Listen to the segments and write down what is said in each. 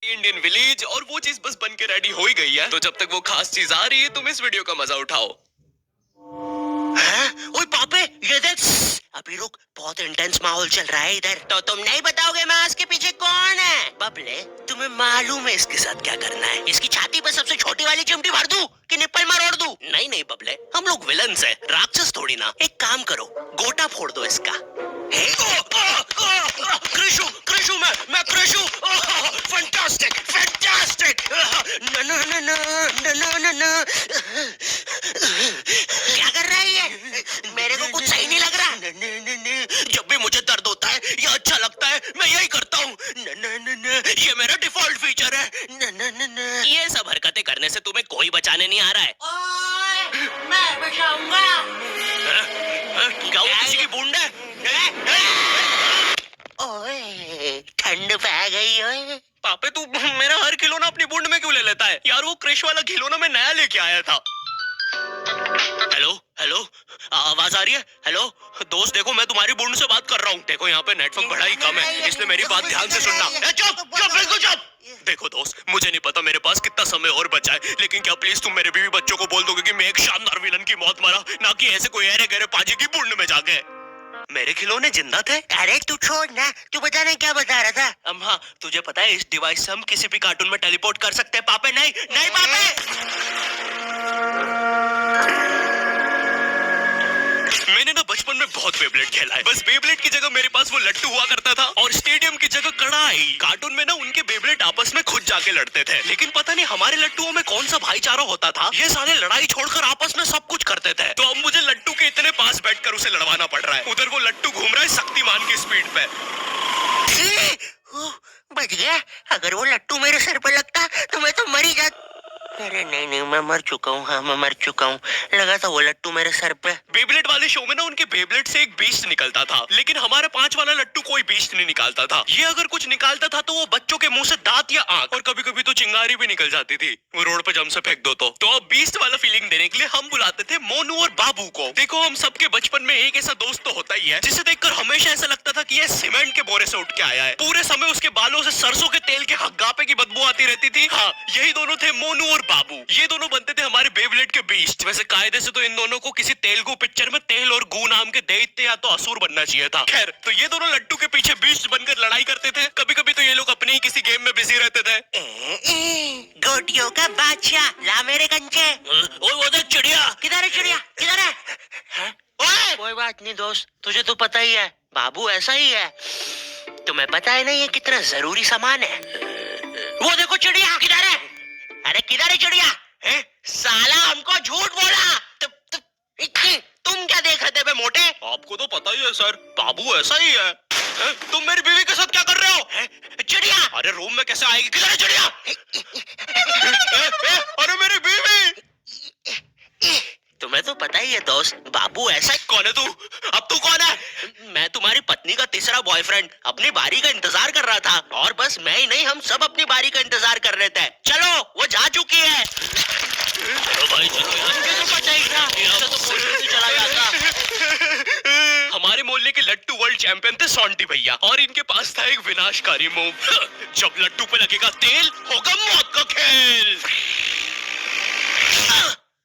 Indian village और वो चीज बस बन के रेडी हो ही गई है। तो जब तक वो खास चीज आ रही है तुम इस वीडियो का मजा उठाओ। ओए पापे, ये देख। अभी रुक, बहुत इंटेंस माहौल चल रहा है इधर। तो तुम नहीं बताओगे मास्क के पीछे कौन है? बबले, तुम्हें मालूम है इसके साथ क्या करना है? इसकी छाती पे सबसे छोटी वाली चिमटी भर दूं कि निप्पल मरोड़ दूं? नहीं नहीं बबले, हम लोग विलन्स हैं, राक्षस थोड़ी ना। एक काम करो, गोटा फोड़ दो इसका। कृषु, कृषु, मैं कृषु। Fantastic, fantastic. न न न न न न न। क्या कर रहा है ये? मेरे को कुछ सही नहीं लग रहा। जब भी मुझे दर्द होता है या अच्छा लगता है मैं यही करता हूँ। ये मेरा डिफॉल्ट फीचर है। ये सब हरकतें करने से तुम्हें कोई बचाने नहीं आ रहा है। ओए, मैं बचाऊंगा। क्या वो किसी की बूंद है? ओए, ठंड पै गई ओए। पापे तू मेरा हर खिलौना अपनी बूंद में क्यों ले लेता है यार? वो क्रिश वाला खिलौना मैं नया लेके आया था। हेलो हेलो, आवाज आ रही है? हेलो दोस्त, देखो मैं तुम्हारी बूंद से बात कर रहा हूँ। देखो यहाँ पे नेटवर्क बड़ा ही कम है, इसलिए मेरी बात ध्यान से सुनना। चुप चुप, बिल्कुल चुप। देखो दोस्त, मुझे नहीं पता मेरे पास कितना समय और बचा है, लेकिन क्या प्लीज तुम मेरे बीवी बच्चों को बोल दोगे कि मैं एक शानदार विलन की मौत मरा, ना कि ऐसे कोई अरे गहरे पाजी की बूंद में जाके। मेरे खिलौने जिंदा थे। अरे तू छोड़ ना, तू बताना क्या बता रहा था? हाँ, तुझे पता है इस डिवाइस से हम किसी भी कार्टून में टेलीपोर्ट कर सकते हैं। पापे नहीं नहीं पापे। मैंने ना बचपन में बहुत बेब्लेड खेला है। बस बेब्लेड की जगह मेरे पास वो लट्टू हुआ करता था और स्टेडियम की जगह कड़ाई। कार्टून में ना उनके बेब्लेड आपस में खुद जाके लड़ते थे, लेकिन पता नहीं हमारे लट्टुओं में कौन सा भाईचारा होता था, ये सारे लड़ाई छोड़कर आपस में सब कुछ करते थे। तो अब मुझे लट्टू के इतने पास बैठकर उसे लड़वाना पड़ रहा है। उधर वो लट्टू घूम रहा है शक्तिमान की स्पीड पे। बच गया। अगर वो लट्टू मेरे सर पे लगता तो मैं तो मर ही जाता। अरे नहीं नहीं, मैं मर चुका हूँ। हाँ, मैं मर चुका हूँ। लगा था वो लट्टू मेरे सर पे। बेब्लेड वाले शो में ना उनके बेब्लेड से एक बीस्ट निकलता था, लेकिन हमारा 5 वाला लट्टू कोई बीस्ट नहीं निकालता था। ये अगर कुछ निकालता था तो वो बच्चों के मुंह से दांत या आंख, और कभी कभी तो चिंगारी भी निकल जाती थी। वो रोड पे जम से फेंक दो तो अब बीस्ट वाला फीलिंग देने के लिए हम बुलाते थे मोनू और बाबू को। देखो हम सबके बचपन में एक ऐसा दोस्त तो होता ही है जिसे देखकर हमेशा ऐसा लगता था कि ये सीमेंट के बोरे से उठ के आया है। पूरे समय उसके बालों से सरसों के तेल के हग्गापे की बदबू आती रहती थी। हाँ, यही दोनों थे मोनू और बाबू। ये दोनों बनते थे हमारे बेब्लेड के बीस्ट। वैसे कायदे से तो इन दोनों को किसी तेलुगु पिक्चर में तेल और गू नाम के दैत्य या तो असुर बनना चाहिए था। खैर, तो ये दोनों लट्टू के पीछे बीस्ट बनकर लड़ाई करते थे। कभी कभी तो ये लोग अपने ही किसी गेम में बिजी रहते थे। गोटियों का बादशाह, ला मेरे कंचे। ओए वो देख चिड़िया। किधर है चिड़िया? किधर है? ओए, कोई बात नहीं दोस्त, तुझे तो पता ही है, बाबू ऐसा ही है। तुम्हें पता है ना ये कितना जरूरी सामान है? वो देखो चिड़िया, किधर है? अरे किधर है चिड़िया? साला हमको झूठ बोला। तुम क्या देख रहे थे बे मोटे? आपको तो पता ही है सर, बाबू ऐसा ही है। तुम मेरी बीवी के साथ क्या कर रहे हो? चिड़िया, अरे रूम में कैसे आएगी? किधर है चिड़िया? अरे मेरी बीवी। तुम्हें तो पता ही है दोस्त, बाबू ऐसा ही। कौन है तू? अब तू कौन है? मैं तुम्हारी पत्नी का तीसरा बॉयफ्रेंड, अपनी बारी का इंतजार कर रहा था। और बस मैं ही नहीं, हम सब अपनी बारी का इंतजार कर रहे थे। चलो, वो जा चुकी है। चलो भाई चलो यार। मुझे तो पता ही था, इससे तो पूछने से चला जाता। हमारे मोहल्ले के लट्टू वर्ल्ड चैंपियन थे सोंटी भैया, और इनके पास था एक विनाशकारी मूव। जब लट्टू पे लगेगा तेल, होगा मौत का खेल।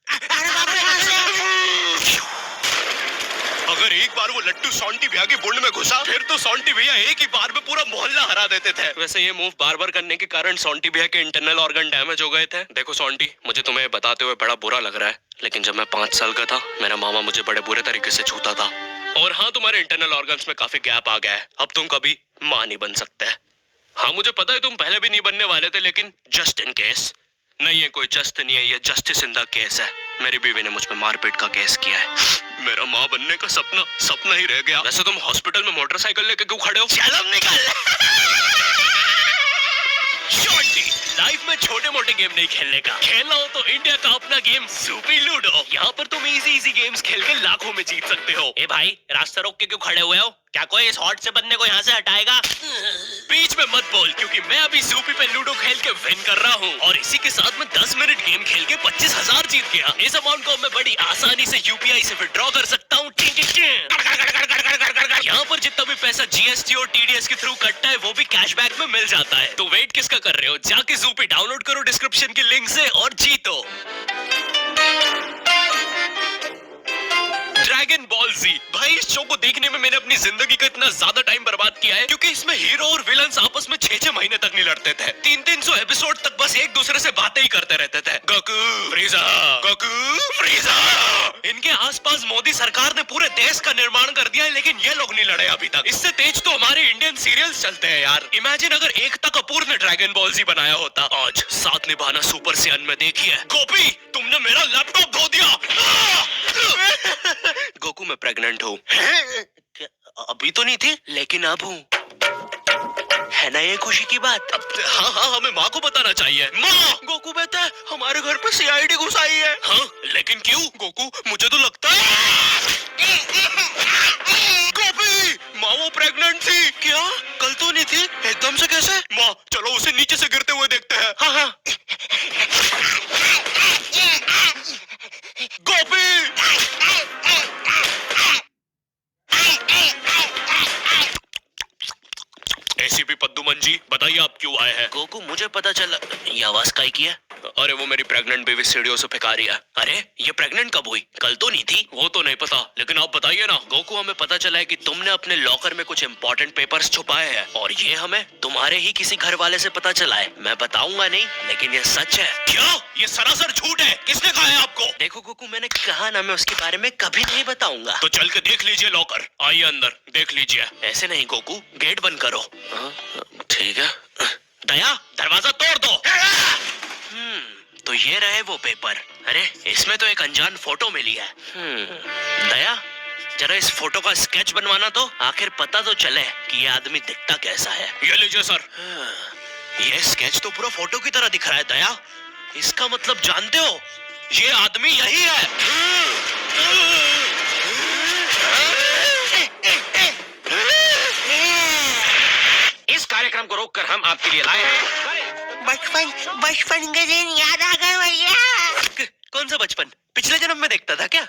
अरे बाबू, यहाँ से। अगर एक बार वो लट्टू सोंटी भैया की बुंड में घुसा, फिर तो सोंटी भैया एक ही बार में पूरा मोहल्ला हरा देते थे। वैसे ये मूव बार बार करने के कारण सोंटी भैया के इंटरनल ऑर्गन डैमेज हो गए थे। देखो सोंटी, मुझे तुम्हें बताते हुए बड़ा बुरा लग रहा है, लेकिन जब मैं 5 साल का था मेरा मामा मुझे बड़े बुरे तरीके से छूता था। और हाँ, तुम्हारे इंटरनल ऑर्गन्स में काफी गैप आ गया है, अब तुम कभी माँ नहीं बन सकते। हाँ मुझे पता है तुम पहले भी नहीं बनने वाले थे, लेकिन जस्ट इन केस। नहीं है कोई जस्ट नहीं है, ये जस्टिस इन द केस है। मेरी बीवी ने मुझ पे मारपीट का केस किया है। मेरा माँ बनने का सपना ही रह गया। वैसे तुम हॉस्पिटल में मोटरसाइकिल लेके क्यों खड़े हो? शर्म निकाल। शॉर्टी, लाइफ में छोटे मोटे गेम नहीं खेलने का, खेलना हो तो इंडिया का अपना गेम सुपी लूडो। यहाँ पर तुम इजी गेम्स खेल के लाखों में जीत सकते हो। ए भाई, रास्ता रोक के क्यों खड़े हुए हो? क्या कोई इस हॉट से बंदे को यहाँ से हटाएगा? बीच में मत बोल, क्योंकि मैं अभी सूपी पे लूडो खेल के विन कर रहा हूँ, और इसी के साथ मैं 10 मिनट गेम खेल के 25,000 जीत गया। इस अमाउंट को मैं बड़ी आसानी से यूपीआई से विड्रॉ कर सकता हूँ। यहाँ पर जितना भी पैसा जीएसटी और टीडीएस के थ्रू कटता है वो भी कैशबैक में मिल जाता है। तो वेट किसका कर रहे हो? जाके ज़ूपी डाउनलोड करो डिस्क्रिप्शन की लिंक से और जीतो। ड्रैगन बॉल जी, भाई इस शो को देखने में मैंने अपनी जिंदगी का इतना ज्यादा टाइम बर्बाद किया है क्योंकि इसमें हीरो और विलन्स आपस में 6-6 महीने तक नहीं लड़ते थे। 300 एपिसोड तक बस एक दूसरे से बातें ही करते रहते थे। Goku फ्रीजा, Goku फ्रीजा। इनके आसपास मोदी सरकार ने पूरे देश का निर्माण कर दिया है, लेकिन ये लोग नहीं लड़े अभी तक। इससे तेज तो हमारे इंडियन सीरियल्स चलते हैं यार। इमेजिन अगर एकता कपूर ने ड्रैगन बॉल जी बनाया होता। आज साथ निभाना सुपर सियान में देखिए। गोपी, तुमने मेरा लैपटॉप धो दिया। गोकू मैं प्रेग्नेंट हूँ। अभी तो नहीं थी, लेकिन अब हूँ। है ना ये खुशी की बात? हाँ हाँ, हमें माँ को बताना चाहिए। माँ, गोकू बेटा, हमारे घर पे सीआईडी घुस आई है। हाँ, लेकिन क्यों? गोकू, मुझे तो लगता है गोपी, माँ वो प्रेग्नेंट थी। क्या? कल तो नहीं थी, एकदम से कैसे? माँ, चलो उसे नीचे से गिरते हुए देखते हैं। हाँ हाँ। गोपी, एसीपी पद्दुमन जी, बताइए आप क्यों आए हैं? गोकू, मुझे पता चला। ये आवाज काहे की है? अरे वो मेरी प्रेग्नेंट बेबी सीढ़ियों से फेंका रही है। अरे ये प्रेग्नेंट कब हुई? कल तो नहीं थी। वो तो नहीं पता, लेकिन आप बताइए ना। गोकू, हमें पता चला है कि तुमने अपने लॉकर में कुछ इंपॉर्टेंट पेपर्स छुपाए हैं, और ये हमें तुम्हारे ही किसी घर वाले से पता चला है। मैं बताऊंगा नहीं, लेकिन ये सच है। क्या? ये सरासर झूठ है। किसने कहा है आपको? देखो गोकू, मैंने कहा ना, मैं उसके बारे में कभी नहीं बताऊंगा। तो चल के देख लीजिए लॉकर। आइए अंदर, देख लीजिए। ऐसे नहीं गोकू, गेट बंद करो। ठीक है। दया, दरवाजा तोड़ दो। तो ये रहे वो पेपर। अरे इसमें तो एक अनजान फोटो मिली है। दया, जरा इस फोटो का स्केच बनवाना तो, आखिर पता तो चले कि ये आदमी दिखता कैसा है। ये लीजिए सर। ये स्केच तो पूरा फोटो की तरह दिख रहा है। दया, इसका मतलब जानते हो, ये आदमी यही है। इस कार्यक्रम को रोककर हम आपके लिए लाए हैं बचपन के दिन याद आ गए भैया। कौन सा बचपन? पिछले जन्म में देखता था क्या?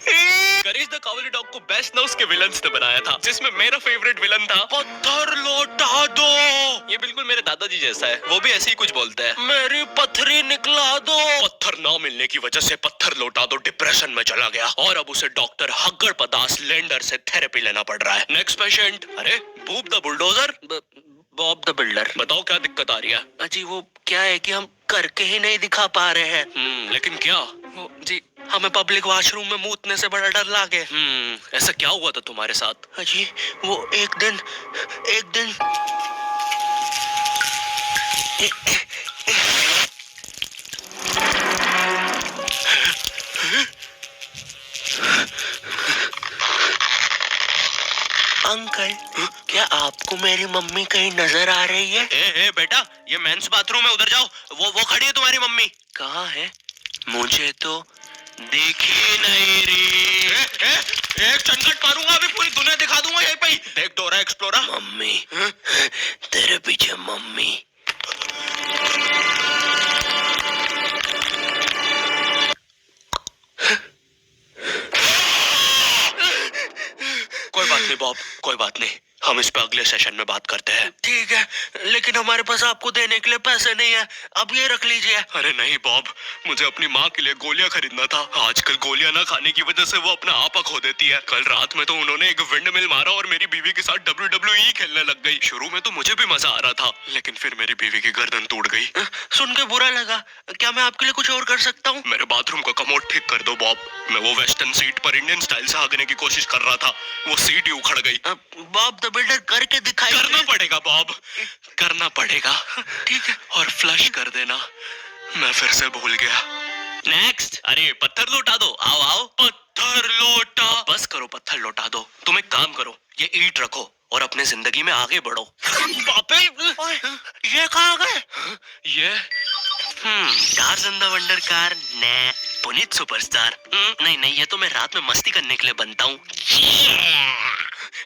करेज द कावली डॉग को बेस्ट नोस के विलन्स ने बनाया था, जिसमें मेरा फेवरेट विलन था पत्थर लौटा दो। ये बिल्कुल मेरे दादाजी जैसा है, वो भी ऐसे ही कुछ बोलते हैं। मेरी पथरी निकला दो। पत्थर ना मिलने की वजह से पत्थर लौटा दो डिप्रेशन में चला गया, और अब उसे डॉक्टर हग्गड़ पदास लेंडर से थेरेपी लेना पड़ रहा है। Next patient. अरे Boob the bulldozer, Bob the builder. बताओ क्या दिक्कत आ रही है? अजी वो क्या है कि हम करके ही नहीं दिखा पा रहे हैं। लेकिन क्या? वो जी, हमें पब्लिक वॉशरूम में मूतने से बड़ा डर लागे। ऐसा क्या हुआ था तुम्हारे साथ? अजी वो एक दिन अंकल, क्या आपको मेरी मम्मी कहीं नजर आ रही है? ए बेटा, ये मेंस बाथरूम है, उधर जाओ। वो खड़ी है तुम्हारी मम्मी। कहाँ है? मुझे तो देखी नहीं रही। एक चंगट मारूंगा, अभी पूरी दुनिया दिखा दूंगा यहीं पे ही। देख डोरा एक्सप्लोरा। मम्मी, तेरे पीछे मम्मी। कोई बात नहीं बॉब, कोई बात नहीं, हम इस पे अगले सेशन में बात करते हैं। ठीक है, लेकिन हमारे पास आपको देने के लिए पैसे नहीं है, अब ये रख लीजिए। अरे नहीं बॉब, मुझे अपनी माँ के लिए गोलियां खरीदना था। आजकल गोलियां ना खाने की वजह से वो अपना आपा खो देती है। कल रात में तो उन्होंने एक विंड मिल मारा और मेरी बीवी के साथ WWE खेलने लग गई। शुरू में तो मुझे भी मजा आ रहा था, लेकिन फिर मेरी बीवी की गर्दन टूट गई। सुन के बुरा लगा। क्या मैं आपके लिए कुछ और कर सकता हूँ? मेरे बाथरूम का कमोड ठीक कर दो बॉब। मैं वो वेस्टर्न सीट पर इंडियन स्टाइल से भागने की कोशिश कर रहा था, वो सीट ही उखड़ गई। बॉब द बिल्डर करके दिखाई। करना पड़ेगा बॉब, करना पड़ेगा। ठीक है, और फ्लश कर देना। मैं फिर से भूल गया। नेक्स्ट। अरे पत्थर लौटा दो। आओ आओ, पत्थर लौटा। बस करो, पत्थर लौटा दो। तुम एक काम करो, ये ईंट रखो और अपने जिंदगी में आगे बढ़ो। बापे, ये कहाँ गए? ये टार्ज़न द वंडर कार ने पुनीत सुपरस्टार। नहीं, ये तो मैं रात में मस्ती करने के लिए बनता हूँ।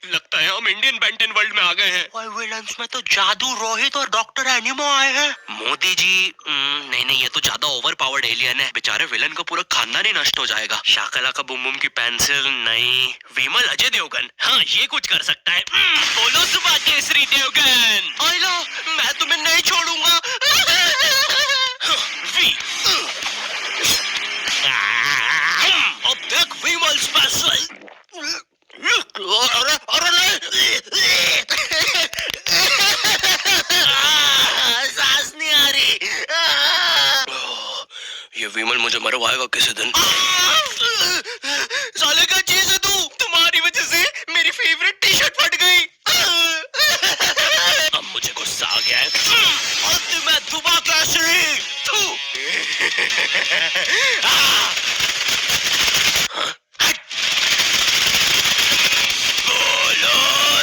लगता है, हम इंडियन बेंटेन वर्ल्ड में आ गए हैं। और विलन्स में तो जादू रोहित और डॉक्टर एनिमो आए हैं। मोदी जी नहीं, ये तो ज्यादा ओवर पावर्ड एलियन है। बेचारे विलन का पूरा खानदान ही नष्ट हो जाएगा। शाकला का बुम बुम की पेंसिल नहीं। विमल अजय देवगन, हाँ ये कुछ कर सकता है। बोलो सुबह केसरी देवगन। आइलो, मैं तुम्हें नहीं छोड़ूंगा। वी अब देख विमल स्पेशल। अरे नहीं। सांस नहीं आ रही। ये विमल मुझे मरवाएगा किसी दिन। साले का चीज है तू। तुम्हारी वजह से मेरी फेवरेट टी शर्ट फट गई। अब मुझे गुस्सा आ गया है। अल्टीमेट दुबा केसरी। बोलो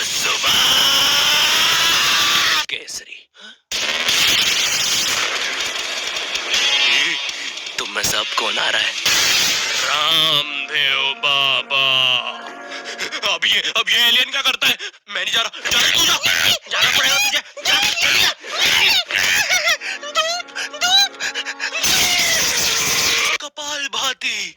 सुबह केसरी। तुम में सब कौन आ रहा है? रामदेव बाबा। अब ये एलियन क्या करता है? मैं नहीं जा रहा। तू जा। जाना पड़ेगा तुझे। जा, जल्दी जा। कपाल भाती।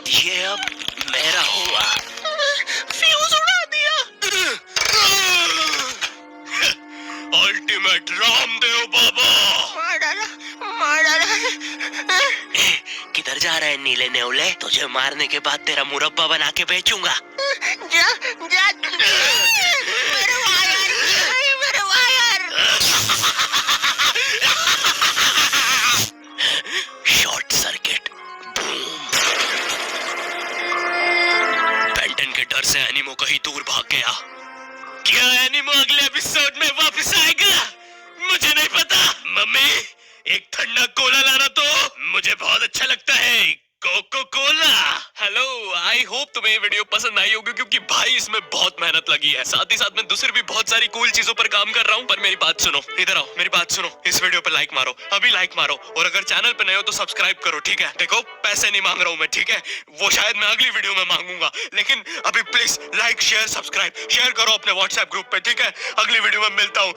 ये अब मेरा हुआ। फ्यूज उड़ा दिया। अल्टीमेट रामदेव बाबा। मार डाला। किधर जा रहा है नीले नेवले? तुझे मारने के बाद तेरा मुरब्बा बना के बेचूंगा। जा। मेरे वायर। Short circuit. बेंटन के डर से एनिमो कहीं दूर भाग गया। क्या एनिमो अगले एपिसोड में वापस आएगा? मुझे नहीं पता। मम्मी एक ठंडा कोला लाना तो। मुझे बहुत अच्छा लगता है Coca Cola. Hello, I hope तुम्हें ये वीडियो पसंद आई होगी, क्योंकि भाई इसमें बहुत मेहनत लगी है। साथ ही साथ मैं दूसरी भी बहुत सारी कूल चीजों पर काम कर रहा हूँ। पर मेरी बात सुनो, इधर आओ, मेरी बात सुनो। इस वीडियो पर लाइक मारो, अभी लाइक मारो। और अगर चैनल पे नए हो तो सब्सक्राइब करो, ठीक है? देखो पैसे नहीं मांग रहा हूँ मैं, ठीक है? वो शायद मैं अगली वीडियो में मांगूंगा, लेकिन अभी please like share subscribe share करो अपने व्हाट्सएप ग्रुप पे, ठीक है? अगली वीडियो में मिलता हूँ।